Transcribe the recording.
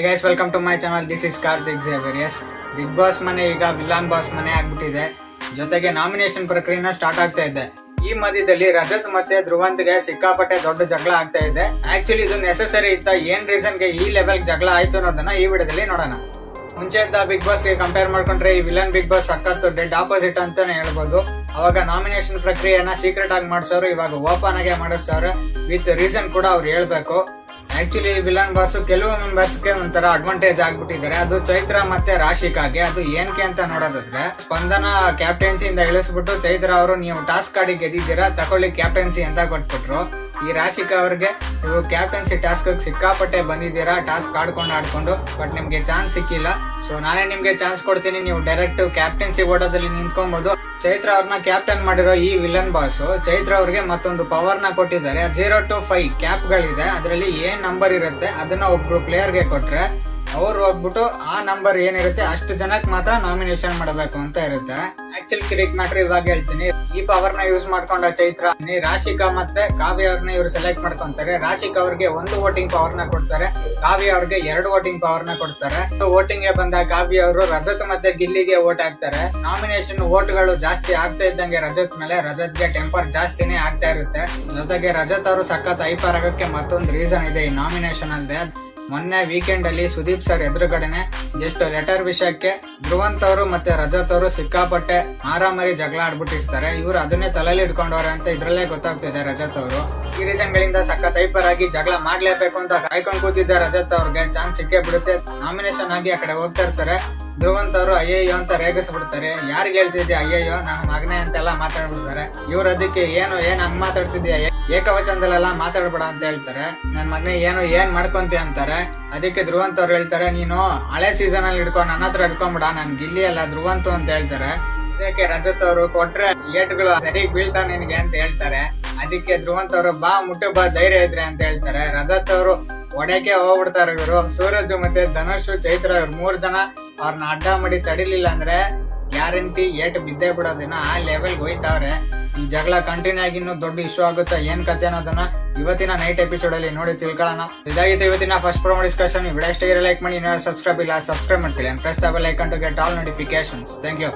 Guys welcome to my channel. This is Karthik Xavier. Yes, Bigg Boss ಮನೆ ಈಗ ವಿಲಾನ್ boss ಮನೆ ಆಗ್ಬಿಟ್ಟಿದೆ. ಜೊತೆಗೆ ನಾಮಿನೇಷನ್ ಪ್ರಕ್ರಿಯೆ ಸ್ಟಾರ್ಟ್ ಆಗ್ತಾ ಇದೆ. ಈ ಮಧ್ಯದಲ್ಲಿ ರಜತ್ ಮತ್ತೆ ಧ್ರುವಂತ್ಗೆ ಸಿಕ್ಕಾಪಟ್ಟೆ ದೊಡ್ಡ ಜಗಳ ಆಗ್ತಾ ಇದೆ. ಆಕ್ಚುಲಿ ಇದು ನೆಸೆಸರಿ ಇತ್ತ, ಏನ್ ರೀಸನ್ಗೆ ಈ ಲೆವೆಲ್ ಜಗಳ ಆಯ್ತು ಅನ್ನೋದನ್ನ ಈ ವಿಡಿಯೋದಲ್ಲಿ ನೋಡೋಣ. ಮುಂಚೆಯಿಂದ ಬಿಗ್ ಬಾಸ್ ಗೆ ಕಂಪೇರ್ ಮಾಡ್ಕೊಂಡ್ರೆ ಈ ವಿಲನ್ ಬಿಗ್ ಬಾಸ್ ಸಖತ್ತು ಡೆಡ್ ಆಪೋಸಿಟ್ ಅಂತಾನೆ ಹೇಳ್ಬೋದು. ಅವಾಗ ನಾಮಿನೇಷನ್ ಪ್ರಕ್ರಿಯೆಯನ್ನ ಸೀಕ್ರೆಟ್ ಆಗಿ ಮಾಡಿಸೋರು, ಇವಾಗ ಓಪನ್ ಆಗಿ ಮಾಡಿಸ್ತಾರೆ. ವಿತ್ ರೀಸನ್ ಕೂಡ ಅವ್ರು ಹೇಳ್ಬೇಕು. ಆಕ್ಚುಲಿ ವಿಲನ್ ಬಾಸ್ ಕೆಲವು ಮೆಂಬರ್ಸ್ಗೆ ಒಂಥರ ಅಡ್ವಾಂಟೇಜ್ ಆಗ್ಬಿಟ್ಟಿದ್ದಾರೆ. ಅದು ಚೈತ್ರ ಮತ್ತೆ ರಾಶಿಕಾಗೆ. ಅದು ಏನಕ್ಕೆ ಅಂತ ನೋಡೋದಾದ್ರೆ, ಸ್ಪಂದನ ಕ್ಯಾಪ್ಟನ್ಸಿಯಿಂದ ಇಳಿಸ್ಬಿಟ್ಟು ಚೈತ್ರ ಅವರು ನೀವು ಟಾಸ್ಕ್ ಆಡಿ ಗೆದ್ದಿದ್ದೀರಾ, ತಕೊಳ್ಳಿ ಕ್ಯಾಪ್ಟನ್ಸಿ ಅಂತ ಕೊಟ್ಬಿಟ್ರು. ಈ ರಾಶಿಕಾ ಅವ್ರಿಗೆ ನೀವು ಕ್ಯಾಪ್ಟನ್ಸಿ ಟಾಸ್ಕ್ ಸಿಕ್ಕಾಪಟ್ಟೆ ಬಂದಿದ್ದೀರಾ, ಟಾಸ್ಕ್ ಆಡ್ಕೊಂಡು ಬಟ್ ನಿಮ್ಗೆ ಚಾನ್ಸ್ ಸಿಕ್ಕಿಲ್ಲ. ಸೊ ನಾನೇ ನಿಮ್ಗೆ ಚಾನ್ಸ್ ಕೊಡ್ತೀನಿ, ನೀವು ಡೈರೆಕ್ಟ್ ಕ್ಯಾಪ್ಟನ್ಸಿ ಓಡೋದಲ್ಲಿ ನಿಂತ್ಕೊಬಹುದು. ಚೈತ್ರ ಅವ್ರನ್ನ ಕ್ಯಾಪ್ಟನ್ ಮಾಡಿರೋ ಈ ವಿಲನ್ ಬಾಸ್ ಚೈತ್ರ ಅವ್ರಿಗೆ ಮತ್ತೊಂದು ಪವರ್ ನ ಕೊಟ್ಟಿದ್ದಾರೆ. 0 to 5 ಕ್ಯಾಪ್ ಗಳಿದೆ. ಅದರಲ್ಲಿ ಏನ್ ನಂಬರ್ ಇರುತ್ತೆ ಅದನ್ನ ಒಬ್ರು ಪ್ಲೇಯರ್ಗೆ ಕೊಟ್ರೆ ಅವ್ರು ಹೋಗ್ಬಿಟ್ಟು ಆ ನಂಬರ್ ಏನಿರುತ್ತೆ ಅಷ್ಟು ಜನಕ್ಕೆ ಮಾತ್ರ ನಾಮಿನೇಷನ್ ಮಾಡಬೇಕು ಅಂತ ಇರುತ್ತೆ. ಆಕ್ಚುಲಿ ಕಿರಿಕ್ ಮ್ಯಾಟ್ರ್ ಇವಾಗ ಹೇಳ್ತೀನಿ. ಈ ಪವರ್ ನ ಯೂಸ್ ಮಾಡ್ಕೊಂಡ ಚೈತ್ರ ರಾಶಿಕಾ ಮತ್ತೆ ಕಾವ್ಯ ಅವ್ರನ್ನ ಇವ್ರು ಸೆಲೆಕ್ಟ್ ಮಾಡ್ಕೊಂತಾರೆ. ರಾಶಿಕಾ ಅವ್ರಿಗೆ 1 ವೋಟಿಂಗ್ ಪವರ್ ನ ಕೊಡ್ತಾರೆ, ಕಾವ್ಯ ಅವ್ರಿಗೆ 2 ವೋಟಿಂಗ್ ಪವರ್ ನ ಕೊಡ್ತಾರೆ. ವೋಟಿಂಗ್ ಗೆ ಬಂದ ಕಾವ್ಯ ಅವರು ರಜತ್ ಮತ್ತೆ ಗಿಲ್ಲಿಗೆ ವೋಟ್ ಹಾಕ್ತಾರೆ. ನಾಮಿನೇಷನ್ ವೋಟ್ಗಳು ಜಾಸ್ತಿ ಆಗ್ತಾ ಇದ್ದಂಗೆ ರಜತ್ ಮೇಲೆ ರಜತ್ಗೆ ಟೆಂಪರ್ ಜಾಸ್ತಿನೇ ಆಗ್ತಾ ಇರುತ್ತೆ. ಜೊತೆಗೆ ರಜತ್ ಅವರು ಸಖತ್ ಹೈಪರ್ ಆಗಕ್ಕೆ ಮತ್ತೊಂದು ರೀಸನ್ ಇದೆ ಈ ನಾಮಿನೇಷನ್ ಅಲ್ಲದೆ. ಮೊನ್ನೆ ವೀಕೆಂಡ್ ಅಲ್ಲಿ ಸುದೀಪ್ ಸರ್ ಎದುರುಗಡೆನೆ ಜಸ್ಟ್ ಲೆಟರ್ ವಿಷಯಕ್ಕೆ ಧ್ರುವಂತ್ ಅವರು ಮತ್ತೆ ರಜತ್ ಅವರು ಸಿಕ್ಕಾಪಟ್ಟೆ ಮಾರಾಮಾರಿ ಜಗಳ ಆಡ್ಬಿಟ್ಟಿರ್ತಾರೆ. ಇವ್ರು ಅದನ್ನೇ ತಲೆಯಲ್ಲಿ ಇಟ್ಕೊಂಡವ್ರೆ ಅಂತ ಇದ್ರಲ್ಲೇ ಗೊತ್ತಾಗ್ತಿದೆ ರಜತ್ ಅವರು. ಈ ರೀಸನ್ ಗಳಿಂದ ಸಖತ್ ಹೈಪರ್ ಆಗಿ ಜಗಳ ಮಾಡ್ಲೇಬೇಕು ಅಂತ ಕಾಯ್ಕೊಂಡ್ ಕೂತಿದ್ದ ರಜತ್ ಅವ್ರಿಗೆ ಚಾನ್ಸ್ ಸಿಕ್ಕೇ ಬಿಡುತ್ತೆ. ನಾಮಿನೇಷನ್ ಆಗಿ ಆ ಕಡೆ ಹೋಗ್ತಾ ಇರ್ತಾರೆ. ಧ್ರುವಂತ್ ಅವರು ಅಯ್ಯಯ್ಯೋ ಅಂತ ರೇಗಿಸ್ಬಿಡ್ತಾರೆ. ಯಾರಿಗೆ ಹೇಳ್ತಿದ್ಯಾ ಅಯ್ಯಯ್ಯೋ ನನ್ನ ಮಗನೇ ಅಂತೆಲ್ಲ ಮಾತಾಡ್ಬಿಡ್ತಾರೆ. ಇವ್ರ ಅದಕ್ಕೆ ಏನ್ ಹಂಗ್ ಮಾತಾಡ್ತಿದ್ಯಾ, ಏಕವಚನದಲ್ಲೆಲ್ಲ ಮಾತಾಡ್ಬೇಡ ಅಂತ ಹೇಳ್ತಾರೆ. ನನ್ ಮಗನೇ ಏನ್ ಮಾಡ್ಕೊಂತಿ ಅಂತಾರೆ. ಅದಕ್ಕೆ ಧ್ರುವಂತ್ ಅವ್ರು ಹೇಳ್ತಾರೆ, ನೀನು ಹಳೆ ಸೀಸನ್ ಅಲ್ಲಿ ಹಿಡ್ಕೊಂಡು ನನ್ನ ಹತ್ರ ಹಿಡ್ಕೊಂಡ್ಬಿಡ, ನನ್ ಗಿಲ್ಲಿ ಅಲ್ಲ ಧ್ರುವಂತ್ ಅಂತ ಹೇಳ್ತಾರೆ. ಅದಕ್ಕೆ ರಜತ್ ಅವರು ಕೊಟ್ರೆ ಏಟ್ಗಳು ಸರಿಗ್ ಬೀಳ್ತಾವ ನಿನ್ಗೆ ಅಂತ ಹೇಳ್ತಾರೆ. ಅದಕ್ಕೆ ಧ್ರುವಂತ್ ಅವರು ಬಾ ಮುಟ್ಟು ಬಾ ಧೈರ್ಯ ಇದ್ರೆ ಅಂತ ಹೇಳ್ತಾರೆ. ರಜತ್ ಅವರು ಒಡೆಕೆ ಹೋಗ್ಬಿಡ್ತಾರೆ. ಇವರು ಸೂರಜ್ ಮತ್ತೆ ಧನುಷ್ ಚೈತ್ರ ಇವ್ರು 3 ಜನ ಅವ್ರನ್ನ ಅಡ್ಡ ಮಾಡಿ ತಡಿಲಿಲ್ಲ ಅಂದ್ರೆ ಗ್ಯಾರಂಟಿ ಏಟ್ ಬಿದ್ದೇ ಬಿಡೋದಿನ ಆ ಲೆವೆಲ್ ಹೋಯ್ತಾವ್ರೆ. ಈ ಜಗಳ ಕಂಟಿನ್ಯೂ ಆಗಿ ಇನ್ನೂ ದೊಡ್ಡ ಇಶ್ಯೂ ಆಗುತ್ತೆ. ಏನ್ ಕಥೆ ಅನ್ನೋದನ್ನ ಇವತ್ತಿನ ನೈಟ್ ಎಪಿಸೋಡ್ ಅಲ್ಲಿ ನೋಡಿ ತಿಳ್ಕೊಳ್ಳೋಣ. ಇದಾಗಿತ್ತು ಇವತ್ತಿನ ಫಸ್ಟ್ ಪ್ರೊಮೋ ಡಿಸ್ಕಷನ್. ವಿಡಿಯೋ ಇಷ್ಟ ಲೈಕ್ ಮಾಡಿ, ಸಬ್ಸ್ಕ್ರೈಬ್ ಇಲ್ಲ ಸಬ್ಸ್ಕ್ರೈಬ್ ಮಾಡ್ಕೊಳ್ಳಿ. Press the bell icon to get all notifications. Thank you.